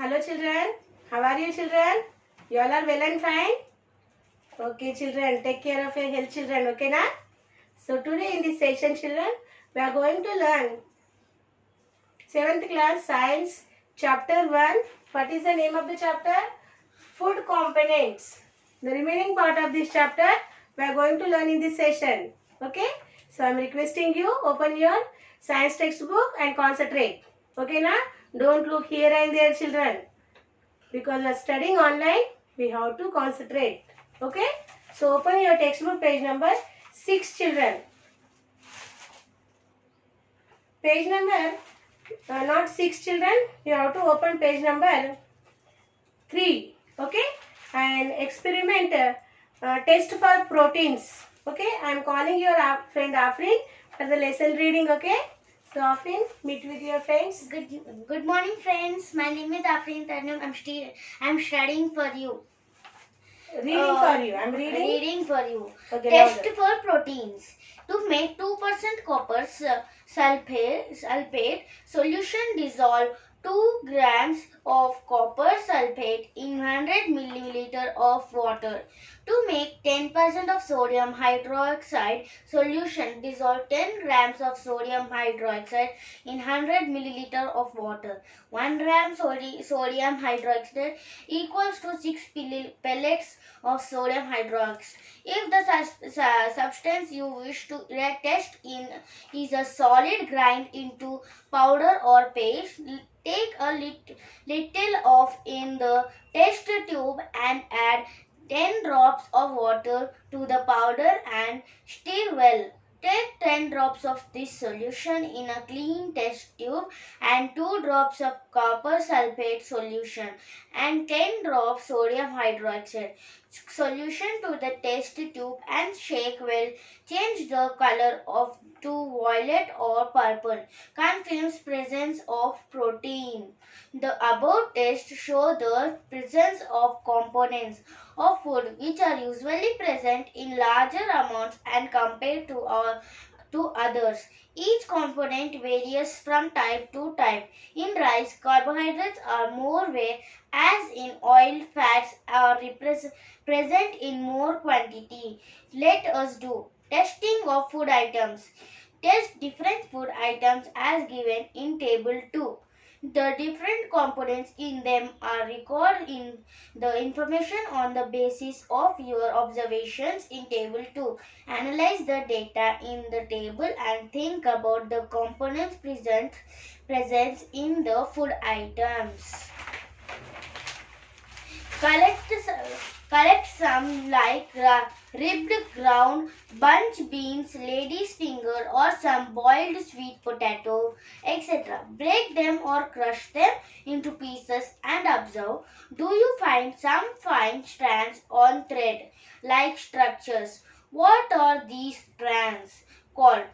Hello children, how are you children? You all are well and fine? Okay children, take care of your health children, okay na? So today in this session children, we are going to learn 7th class science chapter 1. What is the name of the chapter? Food components. The remaining part of this chapter we are going to learn in this session. Okay? So I am requesting you open your science textbook and concentrate. Okay na? Don't look here and there children. Because we are studying online, we have to concentrate. Okay? So open your textbook page number 6 children. Page number, not 6 children, you have to open page number 3. Okay? And experiment test for proteins. Okay? I am calling your friend Afrin for the lesson reading. Okay? So Afrin, meet with your friends. Good morning, friends. My name is Afrin Tarnum. I'm studying for you. Reading for you. I'm reading. Reading for you. Okay, Test louder. for proteins. To make 2% copper sulfate solution, dissolve 2 grams of copper sulfate in 100 milliliter of water. To make 10% of sodium hydroxide solution, dissolve 10 grams of sodium hydroxide in 100 milliliter of water. 1 gram sodium hydroxide equals to 6 pellets of sodium hydroxide. If the substance you wish to test in is a solid grind into powder or paste, take a little of in the test tube and add 10 drops of water to the powder and stir well. Take 10 drops of this solution in a clean test tube and 2 drops of copper sulfate solution and 10 drops sodium hydroxide solution to the test tube and shake well. Change the color of to violet or purple. Confirms presence of protein. The above test show the presence of components of food which are usually present in larger amounts and compared to others. Each component varies from type to type. In rice, carbohydrates are more rare, as in oil, fats are present in more quantity. Let us do testing of food items. Test different food items as given in table 2. The different components in them are recorded in the information on the basis of your observations in table 2. Analyze the data in the table and think about the components present in the food items. Collect some like ribbed ground, bunch beans, lady's finger or some boiled sweet potato, etc. Break them or crush them into pieces and observe. Do you find some fine strands on thread like structures? What are these strands? Called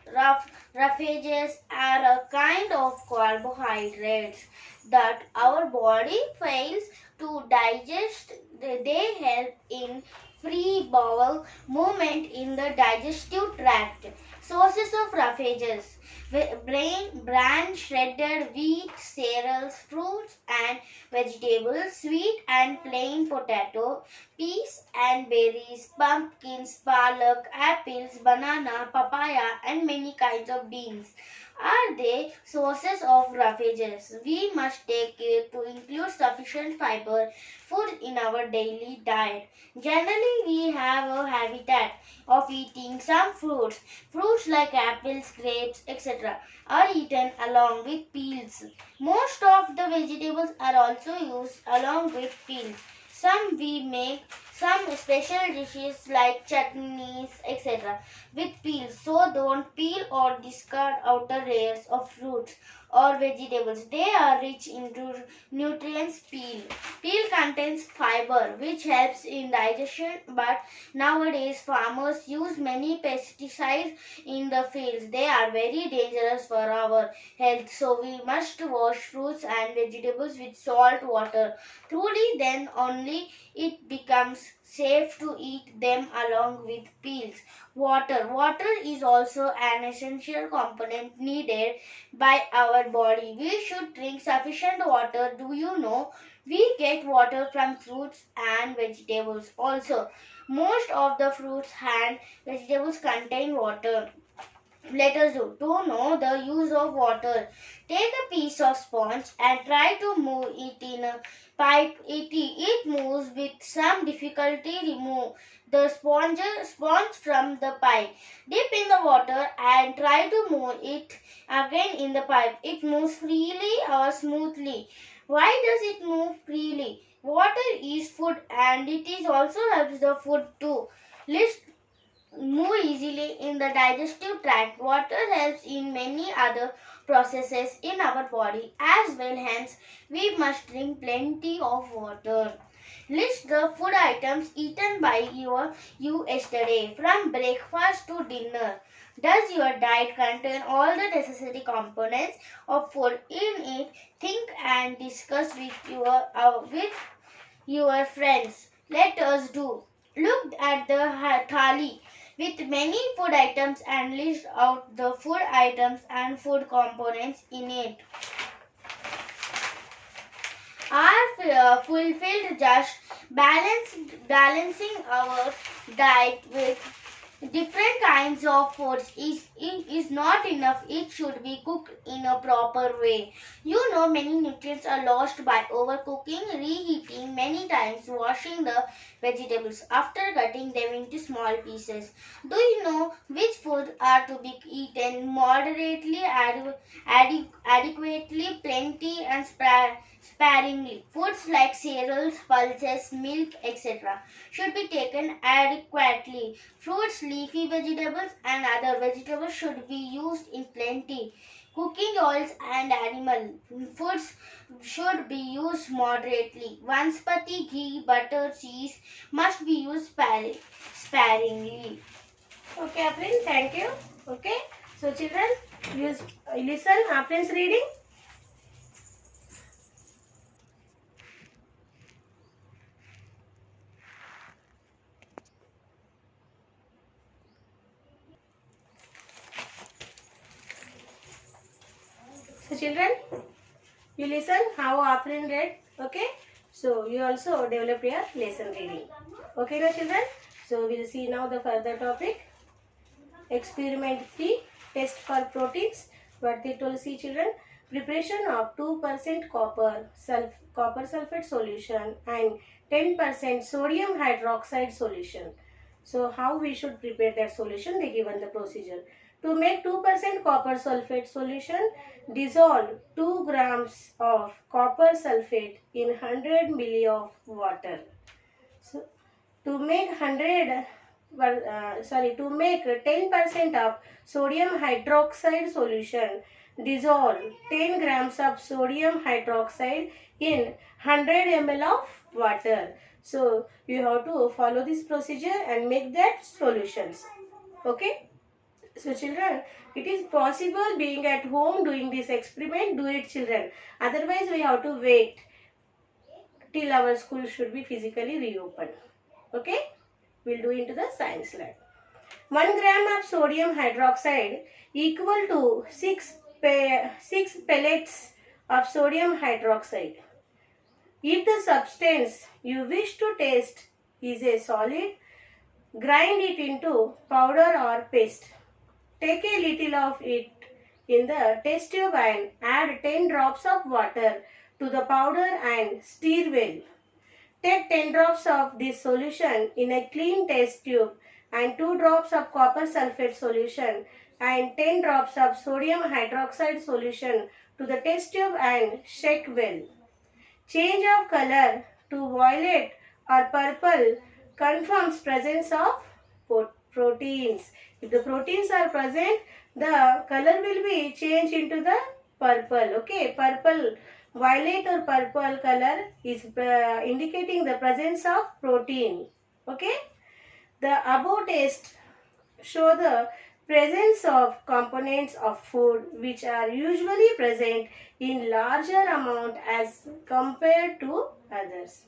roughages are a kind of carbohydrates that our body fails to digest. They help in free bowel movement in the digestive tract. Sources of roughages: bran, shredded wheat, cereals, fruits and vegetables, sweet and plain potato, peas and berries, pumpkins, palak, apples, banana, papaya and many kinds of beans. Are they sources of roughages? We must take care to include sufficient fiber food in our daily diet. Generally, we have a habitat of eating some fruits. Fruits like apples, grapes, etc. are eaten along with peels. Most of the vegetables are also used along with peels. Some we make some special dishes like chutneys, etc. with peels. So don't peel or discard outer layers of fruits or vegetables. They are rich in nutrients. Peel contains fiber which helps in digestion, but nowadays farmers use many pesticides in the fields. They are very dangerous for our health. So we must wash fruits and vegetables with salt water. Truly then only it becomes safe to eat them along with peels. Water is also an essential component needed by our body. We should drink sufficient water. Do you know we get water from fruits and vegetables also? Most of the fruits and vegetables contain water. Let us do to know the use of water. Take a piece of sponge and try to move it in a pipe. It moves with some difficulty. Remove the sponge from the pipe. Dip in the water and try to move it again in the pipe. It moves freely or smoothly. Why does it move freely? Water is food and it is also helps the food to list move easily in the digestive tract. Water helps in many other processes in our body as well. Hence, we must drink plenty of water. List the food items eaten by you yesterday from breakfast to dinner. Does your diet contain all the necessary components of food in it? Think and discuss with your friends. Let us do. Look at the thali with many food items and list out the food items and food components in it. Are fulfilled just balancing our diet with different kinds of foods is not enough. It should be cooked in a proper way. You know many nutrients are lost by overcooking, reheating many times, washing the vegetables after cutting them into small pieces. Do you know which foods are to be eaten moderately, adequately, plenty and sparingly? Foods like cereals, pulses, milk, etc. should be taken adequately. Fruits, leafy vegetables and other vegetables should be used in plenty. Cooking oils and animal foods should be used moderately. Vanspati, ghee, butter, cheese must be used sparingly. Okay, Afrin, thank you. Okay, so children, listen Afrin's reading. So children, you listen how Afrin read. Okay, so you also develop your lesson reading. Okay, now children. So we'll see now the further topic. Experiment 3, test for proteins. What they told, see children. Preparation of 2% copper sulfate solution and 10% sodium hydroxide solution. So how we should prepare that solution? They given the procedure. To make 2% copper sulfate solution, dissolve 2 grams of copper sulfate in 100 milli of water. So to make 10% of sodium hydroxide solution, dissolve 10 grams of sodium hydroxide in 100 ml of water. So you have to follow this procedure and make that solutions. Okay. So children, it is possible being at home doing this experiment. Do it children. Otherwise we have to wait till our school should be physically reopened. Okay. We'll do into the science lab. 1 gram of sodium hydroxide equal to 6 pellets of sodium hydroxide. If the substance you wish to test is a solid, grind it into powder or paste. Take a little of it in the test tube and add 10 drops of water to the powder and stir well. Take 10 drops of this solution in a clean test tube and 2 drops of copper sulfate solution and 10 drops of sodium hydroxide solution to the test tube and shake well. Change of color to violet or purple confirms presence of proteins. If the proteins are present, the color will be changed into the purple. Okay, purple, violet or purple color is indicating the presence of protein. Okay, the above test show the presence of components of food which are usually present in larger amount as compared to others.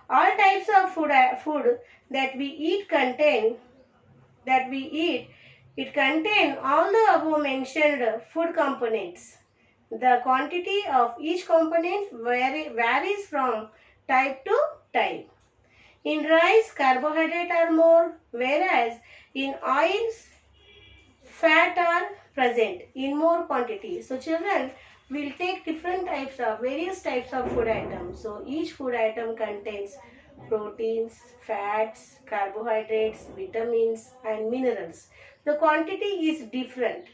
All types of food that we eat it contain all the above mentioned food components. The quantity of each component varies from type to type. In rice, carbohydrates are more, whereas in oils, fat are present in more quantity. So children will take various types of food items. So each food item contains proteins, fats, carbohydrates, vitamins and minerals. The quantity is different.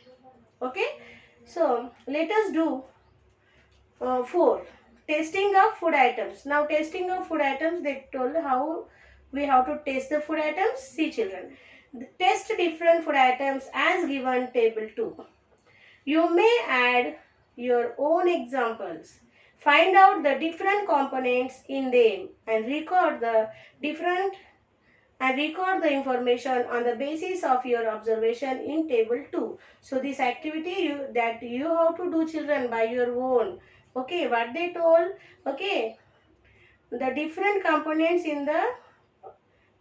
Okay. So let us do 4. Tasting of food items. Now tasting of food items, they told how we have to taste the food items. See children. Test different food items as given table 2. You may add your own examples. Find out the different components in them and record the information on the basis of your observation in table 2. So this activity you have to do children by your own. Okay, what they told, okay, the different components in the,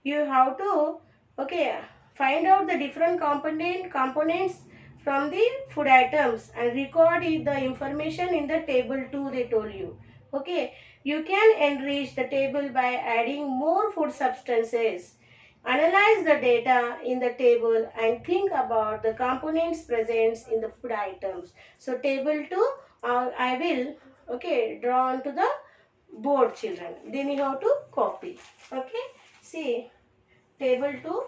you have to, okay, find out the different components from the food items and record the information in the table 2 they told you. Okay, you can enrich the table by adding more food substances. Analyze the data in the table and think about the components present in the food items. So table 2 I will, okay, draw onto the board children. Then you have to copy. Okay, see table 2.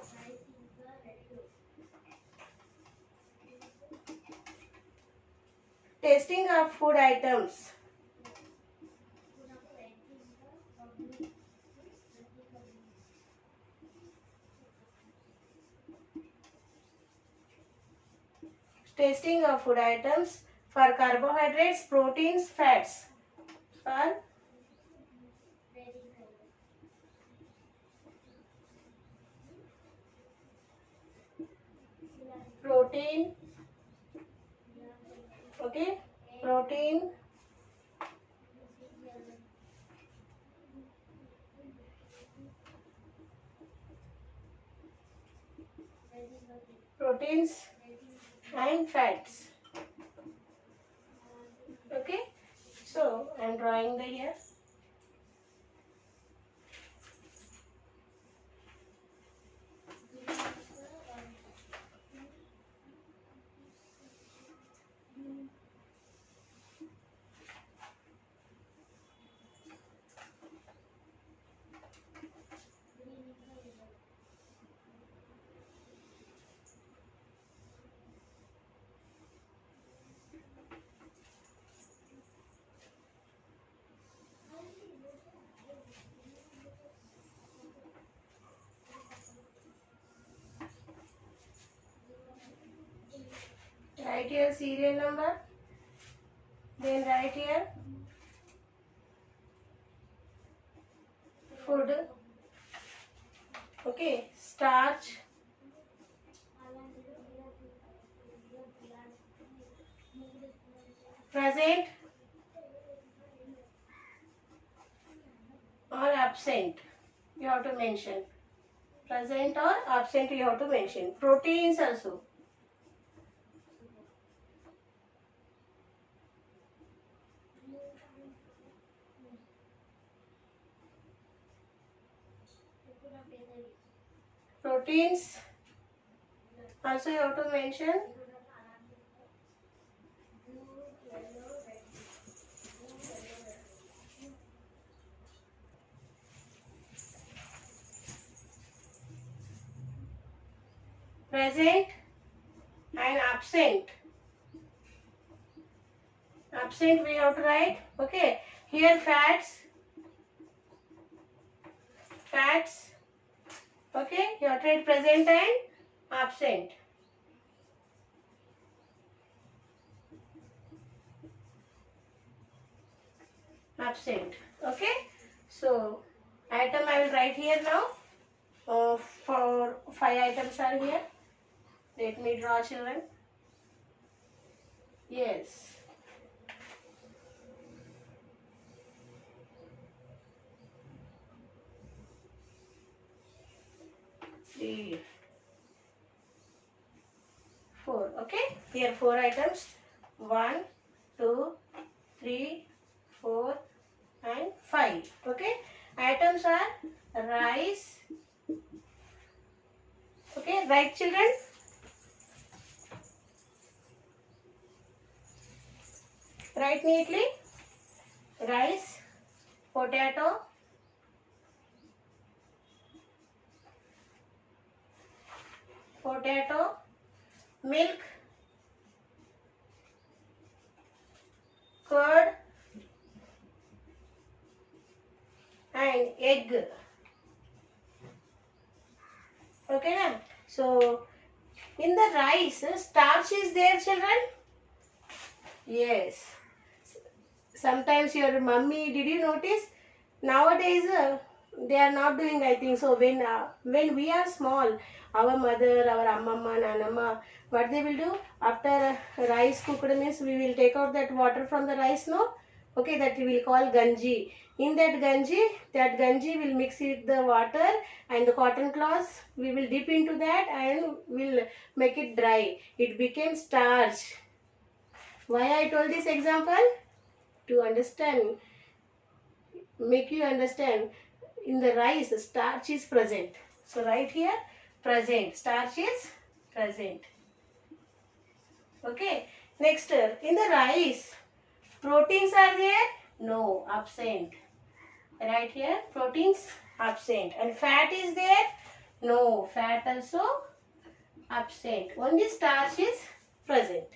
Tasting of food items. Tasting of food items for carbohydrates, proteins, fats. For protein, okay, protein, proteins and fats. Okay, so I am drawing the here. Write here serial number. Then write here food. Okay, starch, present or absent. You have to mention. Present or absent you have to mention. Proteins also. Proteins also you have to mention. Present and absent. Absent we have to write. Okay. Here fats. Okay. You have to write present and absent. Absent. Okay. So item I will write here now. For 5 items are here. Let me draw children. Yes. 3, 4. Okay, here 4 items. 1, 2, 3, 4 and 5. Okay, items are rice. Okay, right children? Write neatly. Rice, potato, milk, curd and egg. Okay, na? So in the rice, starch is there, children? Yes. Sometimes your mummy, did you notice? Nowadays, they are not doing, I think so. When we are small, our mother, our ammamma, nanamma, what they will do? After rice cooked means, we will take out that water from the rice, no? Okay, that we will call ganji. In that ganji will mix with the water and the cotton cloths. We will dip into that and will make it dry. It became starch. Why I told this example? To understand, make you understand, in the rice starch is present. So right here, present, starch is present. Okay, next, in the rice, proteins are there? No, absent. Right here, proteins absent. And fat is there? No, fat also absent. Only starch is present.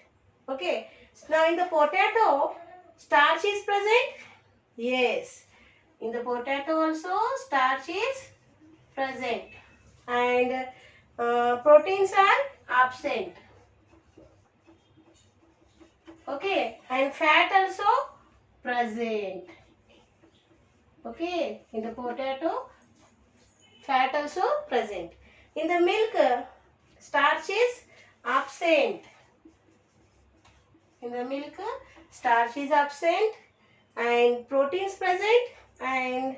Okay, so now in the potato, starch is present? Yes. In the potato also starch is present and proteins are absent. Okay, and fat also present. Okay, in the potato fat also present. In the milk starch is absent. In the milk starch is absent and proteins present and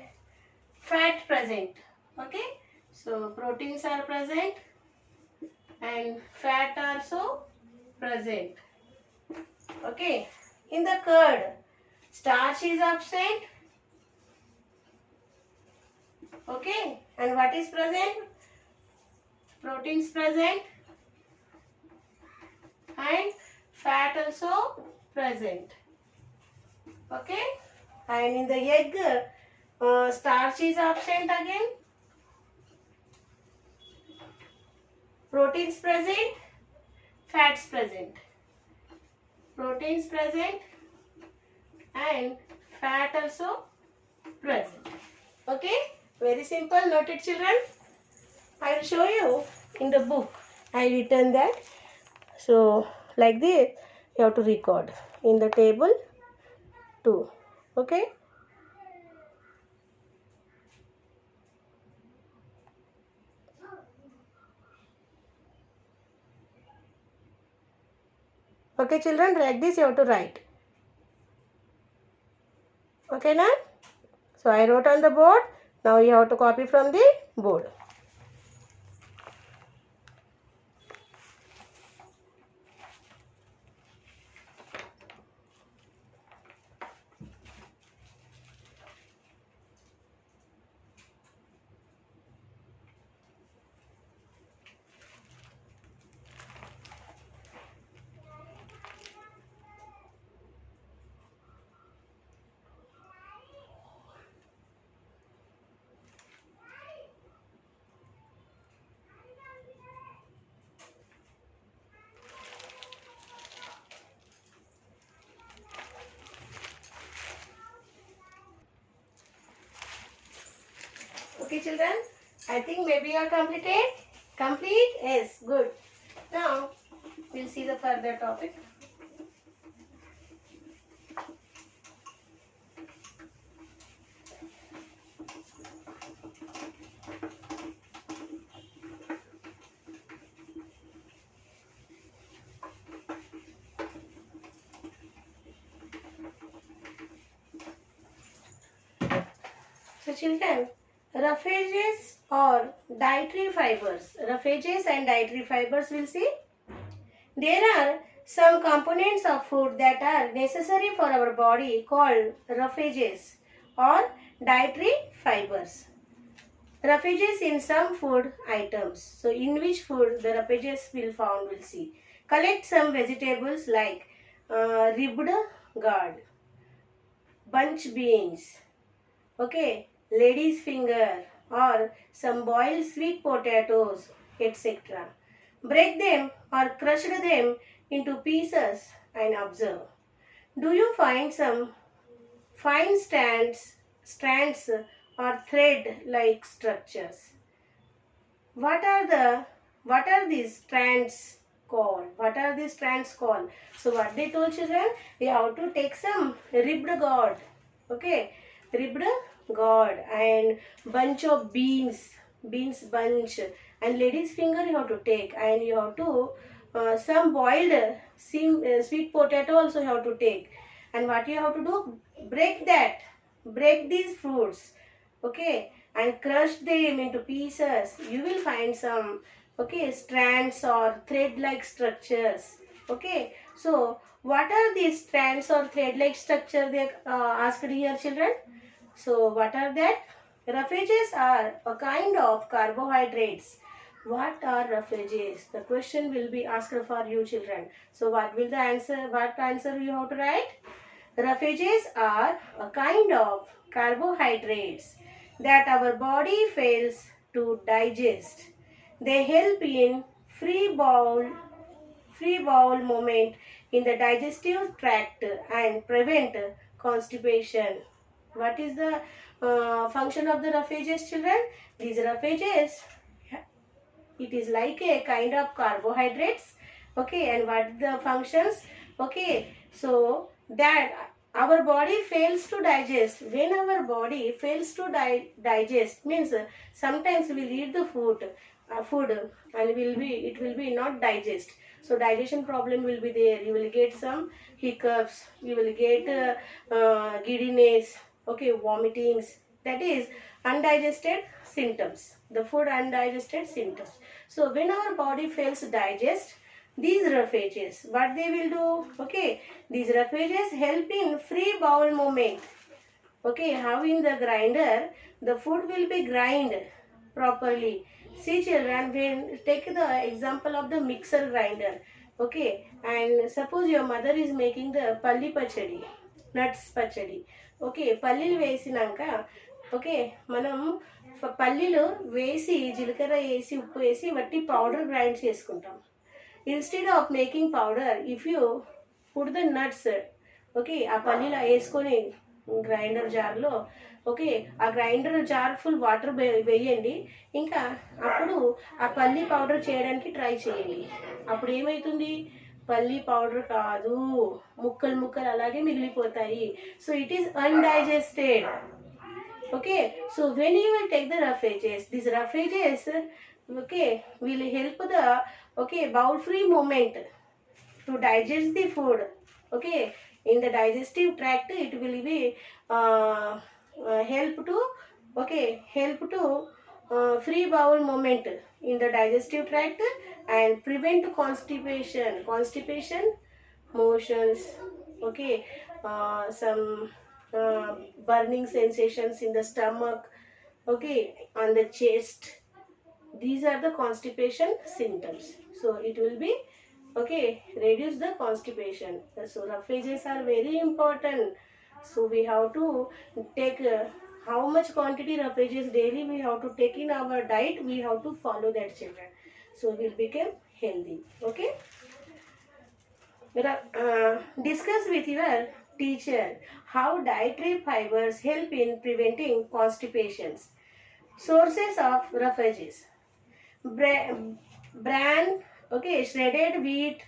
fat present. Okay, so proteins are present and fat also present. Okay, in the curd starch is absent. Okay, and what is present? Proteins present and fat also present. Okay, and in the egg starch is absent again. Proteins present, fats present. Proteins present and fat also present. Okay, very simple. Noted, children? I will show you in the book. I written that. So like this you have to record in the table 2. Okay. Okay, children, like this you have to write. Okay, now? So I wrote on the board. Now you have to copy from the board. Okay, children, I think maybe you are completed. Complete? Yes, good. Now we'll see the further topic. So children, roughages or dietary fibers. Roughages and dietary fibers we'll see. There are some components of food that are necessary for our body called roughages or dietary fibers. Roughages in some food items. So in which food the roughages will found, we'll see. Collect some vegetables like ribbed gourd, bunch beans, okay, lady's finger, or some boiled sweet potatoes, etc. Break them or crush them into pieces and observe. Do you find some fine strands or thread-like structures? What are these strands called? What are these strands called? So what they told children, we have to take some ribbed gourd, okay, ribbed gourd and bunch of beans bunch, and lady's finger you have to take, and you have to some boiled sweet potato also you have to take. And what you have to do, break these fruits, okay, and crush them into pieces. You will find some, okay, strands or thread like structures, okay. So what are these strands or thread like structure they asked here, children? So what are that? Roughages are a kind of carbohydrates. What are roughages? The question will be asked for you, children. So what will the answer, what answer you have to write? Roughages are a kind of carbohydrates that our body fails to digest. They help in free bowel movement in the digestive tract and prevent constipation. What is the function of the roughages, children? These roughages, it is like a kind of carbohydrates, okay, and what the functions, okay, so that our body fails to digest. When our body fails to digest means sometimes we will eat the food and it will be not digest. So digestion problem will be there. You will get some hiccups, you will get giddiness, okay, vomitings. That is undigested symptoms, the food undigested symptoms. So when our body fails to digest these roughages, what they will do, okay, these roughages help in free bowel movement, okay. How in the grinder the food will be grind properly. See children, when take the example of the mixer grinder, okay, and suppose your mother is making the palli pachadi, nuts pachadi, okay, పల్లీలు వేసినాక, okay, మనం పల్లీలు వేసి జీలకర్ర వేసి ఉప్పు వేసి వట్టి పౌడర్ గ్రైండ్ చేసుకుంటాం. Instead of making powder, if you put the nuts, okay, ఆ పల్లీలు వేసుకొని గ్రైండర్ జార్లో, ఓకే, ఆ గ్రైండర్ జార్ ఫుల్ వాటర్ వేయండి. ఇంకా అప్పుడు ఆ పల్లీ పౌడర్ చేయడానికి ట్రై చేయండి. అప్పుడు ఏమవుతుంది, పల్లీ పౌడర్ కాదు, ముక్కలు ముక్కలు అలాగే మిగిలిపోతాయి. So it is undigested, okay. So when you will take the roughages, these roughages, okay, will help the, okay, bowel free movement to digest the food, okay. In the digestive tract it will be help to, okay, help to free bowel movement in the digestive tract and prevent constipation, motions, okay, some burning sensations in the stomach, okay, on the chest. These are the constipation symptoms. So it will be, okay, reduce the constipation. So roughages are very important. So we have to take how much quantity roughages daily we have to take in our diet. We have to follow that, children. So we will become healthy, okay. Discuss with your teacher how dietary fibers help in preventing constipations. Sources of roughages: bran, okay, shredded wheat,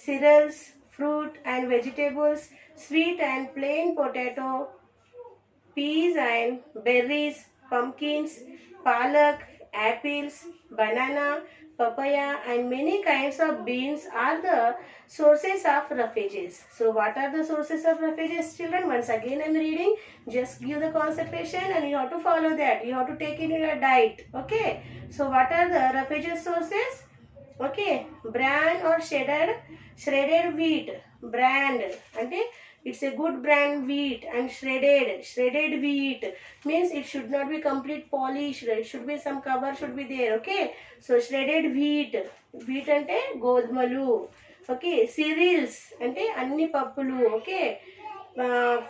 cereals, fruit and vegetables, sweet and plain potato, peas and berries, pumpkins, palak, apples, banana, papaya, and many kinds of beans are the sources of roughages. So what are the sources of roughages, children? Once again I am reading. Just give the concentration and you have to follow that. You have to take in your diet. Okay. So what are the roughages sources? Okay. Bran or shredded wheat. Brand. Okay. It's a good brand wheat, and shredded wheat means it should not be complete polished. It should be some cover should be there. Okay. So shredded wheat ante gozmalu. Okay. Cereals ante anni pappulu. Okay.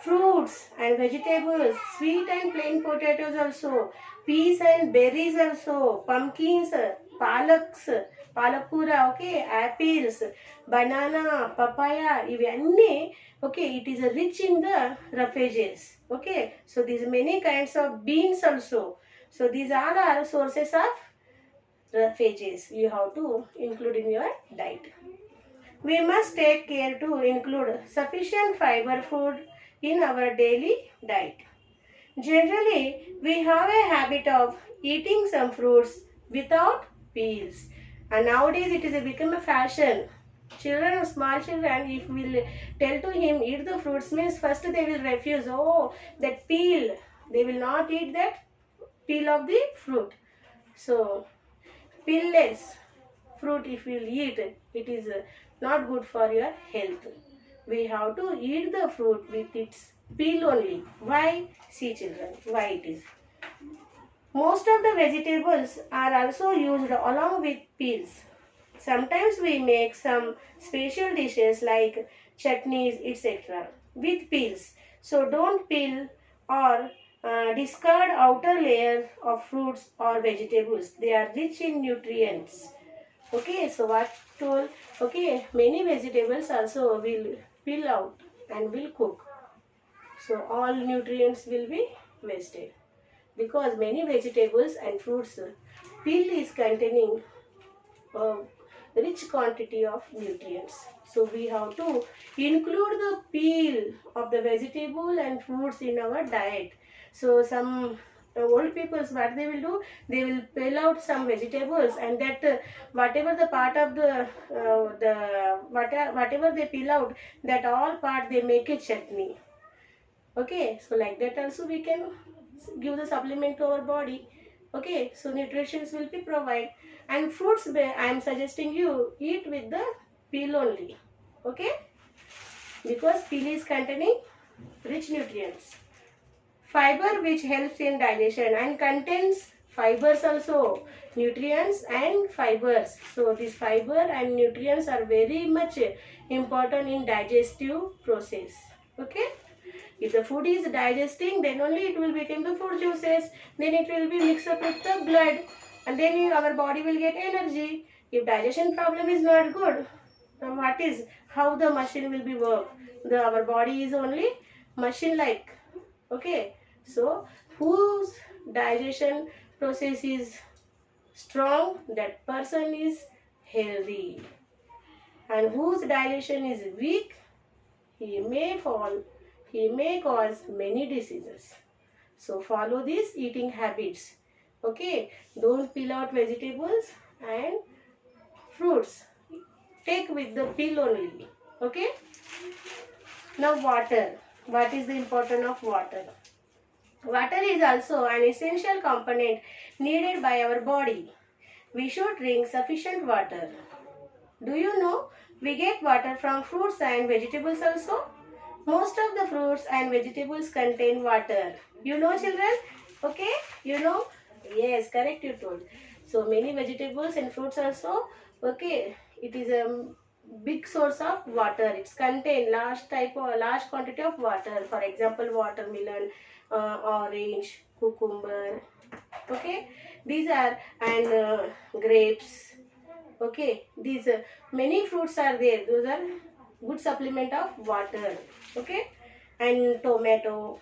Fruits and vegetables, sweet and plain potatoes also, peas and berries also, pumpkins, palakura, okay, apples, banana, papaya, ivanni, okay, it is rich in the roughages, okay. So these many kinds of beans also. So these all are sources of roughages. You have to include in your diet. We must take care to include sufficient fiber food in our daily diet. Generally, we have a habit of eating some fruits without peels. And nowadays it is become a fashion. Children, small children, if we will tell to him eat the fruits means first they will refuse. Oh, that peel. They will not eat that peel of the fruit. So, peelless fruit if you eat, it is not good for your health. We have to eat the fruit with its peel only. Why? See children, why it is. Most of the vegetables are also used along with peels. Sometimes we make some special dishes like chutneys, etc. with peels. So don't peel or discard outer layer of fruits or vegetables. They are rich in nutrients. Okay, so what told? Okay, many vegetables also will peel out and will cook. So all nutrients will be wasted because many vegetables and fruits peel is containing a rich quantity of nutrients. So we have to include the peel of the vegetable and fruits in our diet. So some old peoples, what they will do, they will peel out some vegetables, and that whatever the part of whatever they peel out, that all part they make a chutney. Okay, so like that also we can give the supplement to our body. Okay, so nutritions will be provided, and fruits I am suggesting you eat with the peel only. Okay, because peel is containing rich nutrients. Fiber which helps in digestion and contains fibers also, nutrients and fibers. So this fiber and nutrients are very much important in digestive process. Okay. If the food is digesting, then only it will become the food juices. Then it will be mixed up with the blood, and then our body will get energy. If digestion problem is not good, then what is how the machine will be work? Our body is only machine like. Okay, so whose digestion process is strong, that person is healthy, and whose digestion is weak, he may fall, he may cause many diseases. So follow these eating habits. Okay, don't peel out vegetables and fruits. Take with the peel only. Okay. Now water. What is the importance of water? Water is also an essential component needed by our body. We should drink sufficient water. Do you know we get water from fruits and vegetables also? Most of the fruits and vegetables contain water. You know, children? Okay? You know? Yes, correct, you told. So many vegetables and fruits also, okay, it is a big source of water. It's contain large quantity of water. For example, watermelon, orange, cucumber. Okay, these are, and grapes. Okay, these many fruits are there. Those are good supplement of water. Okay, and tomato.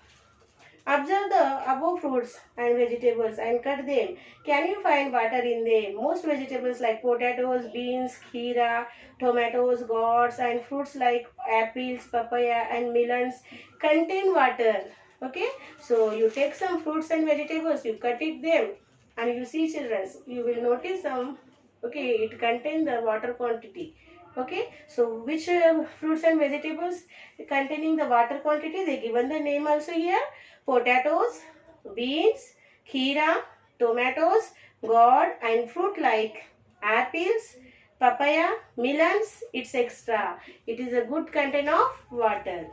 Observe the above fruits and vegetables and cut them. Can you find water in them? Most vegetables like potatoes, beans, kheera, tomatoes, gourds, and fruits like apples, papaya, and melons contain water. Okay, so you take some fruits and vegetables, you cut it them, and you see children, you will notice some Okay, it contains the water quantity. Okay, so which fruits and vegetables containing the water quantity, they given the name also here: potatoes, beans, kheera, tomatoes, gourd, and fruit like apples, papaya, melons. It's extra. It is a good content of water.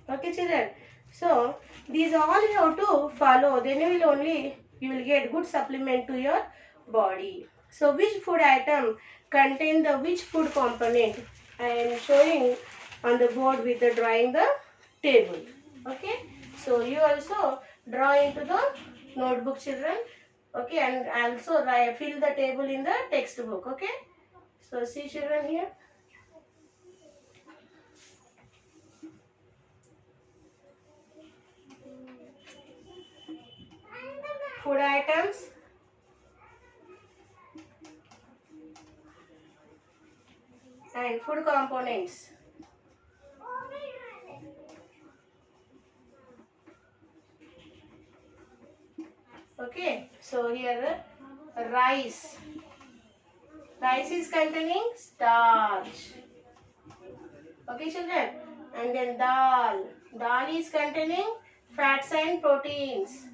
Okay, children. So these all you have to follow. Then you will get good supplement to your body. So which food item contain the which food component? I am showing on the board with the drawing the table. Okay. So you also draw into the notebook, children. Okay, and also fill the table in the textbook. Okay. So see, children, here. Food items and food components. Okay, so here rice. Rice is containing starch. Okay, children. And then dal. Dal is containing fats and proteins.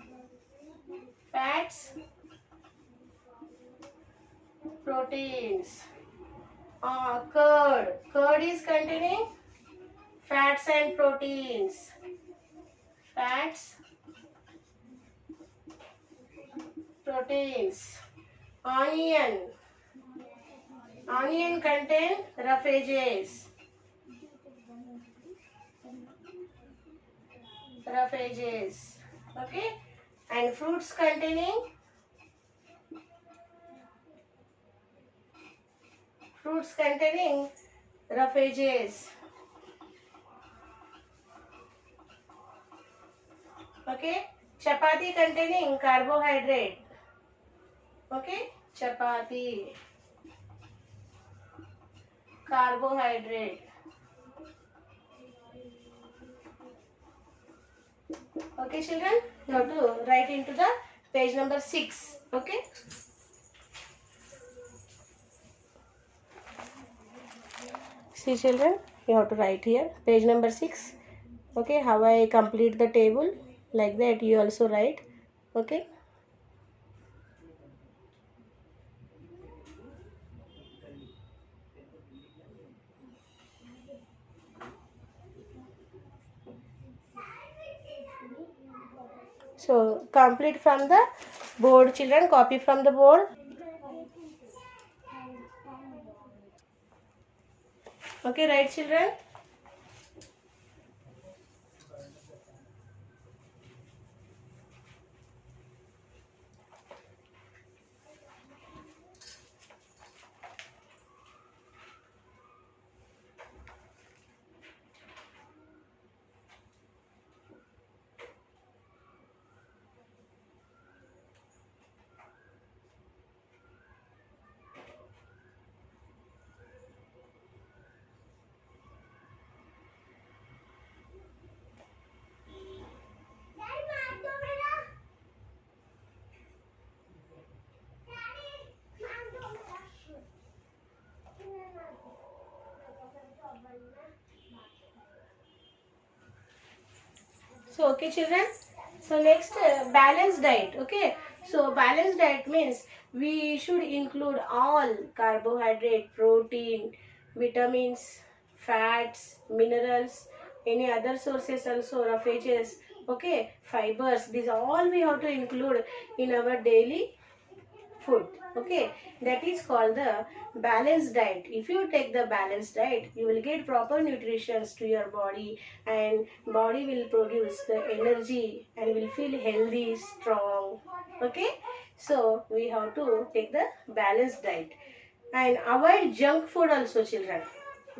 Fats, proteins. Curd. Curd is containing fats and proteins. Fats, proteins. Onion. Onion contain roughages. Roughages. Okay. And fruits containing roughages. Okay. Chapati containing carbohydrate. Okay. Chapati. Carbohydrate. Okay, children. You have to write into the page number 6. Okay. See, children, you have to write here page number 6. Okay, how I complete the table, like that you also write. Okay. So complete from the board, children. Copy from the board. Okay, right, children. So okay, children. So next, balanced diet. Okay. So balanced diet means we should include all carbohydrate, protein, vitamins, fats, minerals, any other sources also, roughages. Okay, fibers. These all we have to include in our daily food. Okay, that is called the balanced diet. If you take the balanced diet, you will get proper nutrition to your body, and body will produce the energy and will feel healthy, strong. Okay, so we have to take the balanced diet and avoid junk food also, children.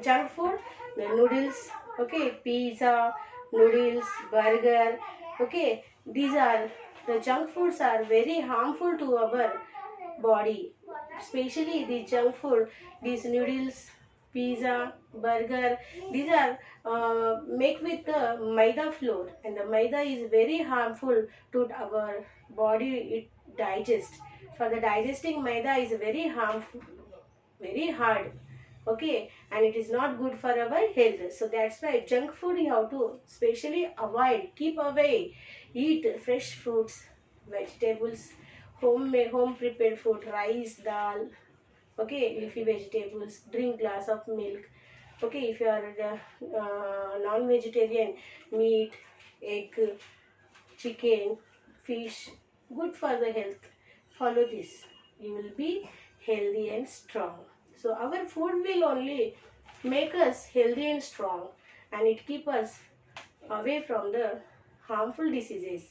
Junk food, the noodles, okay, pizza, noodles, burger. Okay, these are the junk foods are very harmful to our body, especially the junk food. These noodles, pizza, burger, these are made with the maida flour, and the maida is very harmful to our body. It digest, for the digesting maida is very harmful. very hard. Okay, and it is not good for our health. So that's why junk food you have to specially avoid, keep away. Eat fresh fruits, vegetables, home prepared food, rice, dal, okay, leafy vegetables, drink glass of milk. Okay, if you are non-vegetarian, meat, egg, chicken, fish, good for the health. Follow this. You will be healthy and strong. So our food will only make us healthy and strong, and it keep us away from the harmful diseases.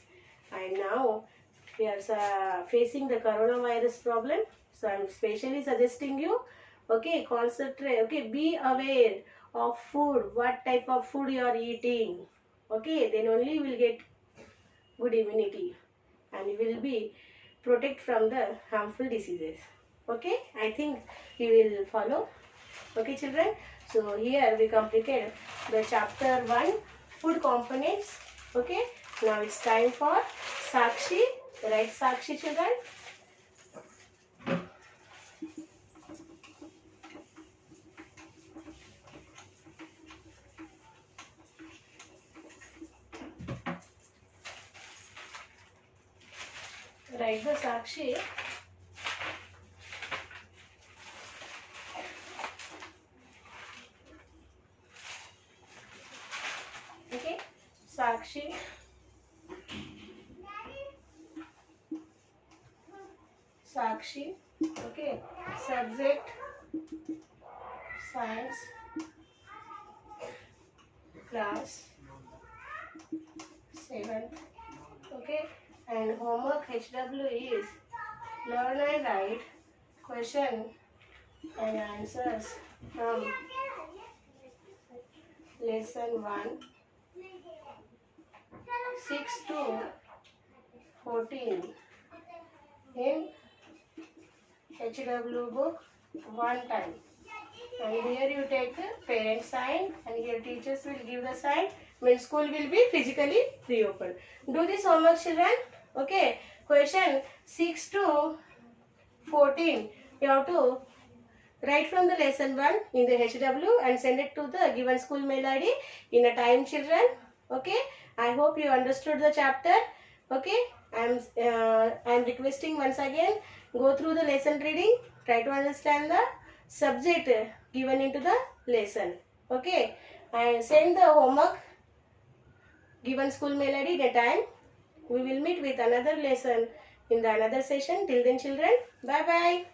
And now we are facing the coronavirus problem. So I'm specially suggesting you, okay, concentrate, okay, be aware of food, what type of food you are eating. Okay, then only you will get good immunity and you will be protect from the harmful diseases. Okay, I think you will follow. Okay, children. So here we completed the chapter 1, food components. Okay, now it's time for Sakshi. Write Sakshi, children. Write the Sakshi. Okay, Sakshi. Sakshi. Okay, subject science, class 7th. Okay, and homework HW is learn and write question and answers from lesson 1, 6 to 14 in HW book one time. And here you take the parent sign, and here teachers will give the sign when school will be physically reopened. Do this homework, children. Okay, question 6 to 14 you have to write from the lesson 1 in the HW and send it to the given school mail ID in a time, children. Okay, I hope you understood the chapter. Okay, I'm requesting once again, go through the lesson reading, try to understand the subject given into the lesson. Okay, and send the homework given school mail ID at a time. We will meet with another lesson in the another session. Till then, children, bye bye.